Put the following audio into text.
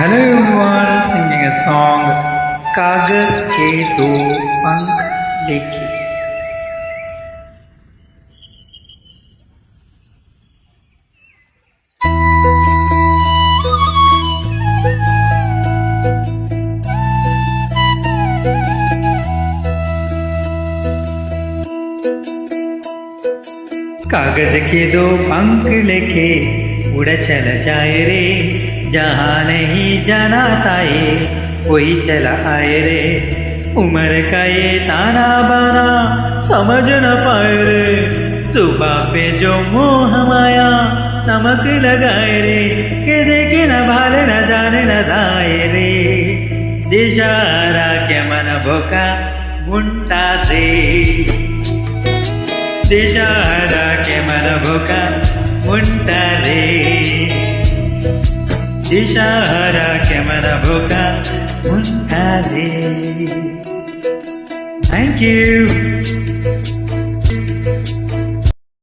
Hello everyone, singing a song कागज के दो पंख लेके। कागज के दो पंख लेके उड़ चल जाए रे, जहाँ नहीं जाना ताए वही चला आए रे। उम्र का ये ताना बाना समझ न पाए रे, सुबह पे जो मोह माया नमक लगाए रे, के देखे न भाले न जाने न जाए रे। दिशारा के मन भोका मुंटा दे, दिशारा के मन भोका मुंटा रे, दिशारा के मन भोका मुंटा रे। Thank you.